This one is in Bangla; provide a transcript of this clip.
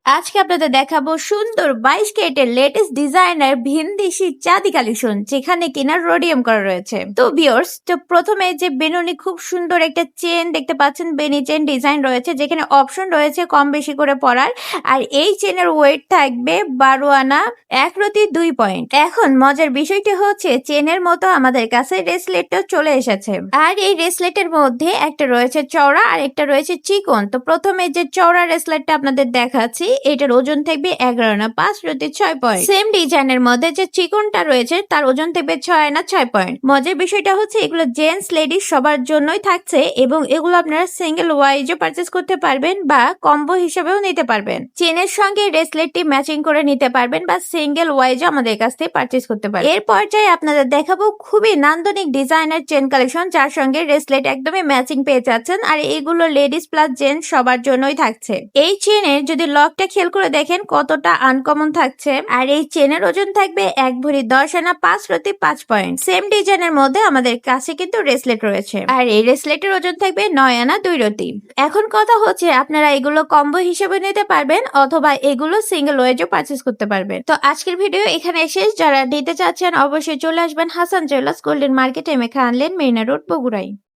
আজকে আপনাদের দেখাবো সুন্দর 22 ক্যারেটের লেটেস্ট ডিজাইনার ভিনদেশি চাঁদি কালেকশন, যেখানে কিনা রোডিয়াম করা রয়েছে। তো ভিউয়ার্স, তো প্রথমে যে বেনুনি খুব সুন্দর একটা চেন দেখতে পাচ্ছেন, বেনি চেন ডিজাইন রয়েছে, যেখানে অপশন রয়েছে কম বেশি করে পরার। আর এই চেনের ওয়েট থাকবে 12 আনা, 1 রতি 2 পয়েন্ট। এখন মজার বিষয়টি হচ্ছে চেনের মতো আমাদের কাছে রেসলেটটাও চলে এসেছে। আর এই রেসলেটের মধ্যে একটা রয়েছে চওড়া আর একটা রয়েছে চিকন। তো প্রথমে যে চওড়া রেসলেটটা আপনাদের দেখাচ্ছি, এটার ওজন থাকবে 11 আনা 5 রতি 6 পয়েন্ট। সেম ডিজাইনের মধ্যে যে চিকনটা রয়েছে তার ওজন থাকবে 6 আনা 6 পয়েন্ট। মজার বিষয়টা হচ্ছে এগুলো জেন্টস লেডিস সবার জন্যই থাকছে, এবং এগুলো আপনারা সিঙ্গেল ওয়াইজও পারচেস করতে পারবেন বা কম্বো হিসেবেও নিতে পারবেন। চেনের সঙ্গে রেসলেটটি ম্যাচিং করে নিতে পারবেন বা সিঙ্গেল ওয়াইজও আমাদের কাছ থেকে পারচেস করতে পারবেন। এর পর্যায়ে আপনাদের দেখাবো খুবই নান্দনিক ডিজাইনার চেন কালেকশন, যার সঙ্গে রেসলেট একদমই ম্যাচিং পেয়ে যাচ্ছেন। আর এগুলো লেডিস প্লাস জেন্টস সবার জন্যই থাকছে। এই চেনের যদি লকটা খেয়াল করে দেখেন কতটা আনকমন থাকছে। আর এই চেনের ওজন থাকবে 1 ভরি 10 আনা 5 রতি 5 পয়েন্ট। সেম ডিজাইনের মধ্যে আমাদের কাছে কিন্তু রেসলেট রয়েছে, আর এই রেসলেটের ওজন থাকবে 9 আনা 2 রতি। এখন কথা হচ্ছে আপনারা এগুলো কম্বো হিসেবে নিতে পারবেন অথবা এগুলো সিঙ্গেল ওয়েজও পারচেস করতে পারবেন। তো আজকের ভিডিও এখানে শেষ। যারা নিতে চাচ্ছেন অবশ্যই চলে আসবেন Hasan jewellers golden market, M A Khan lane, Marina road, বগুড়ায়।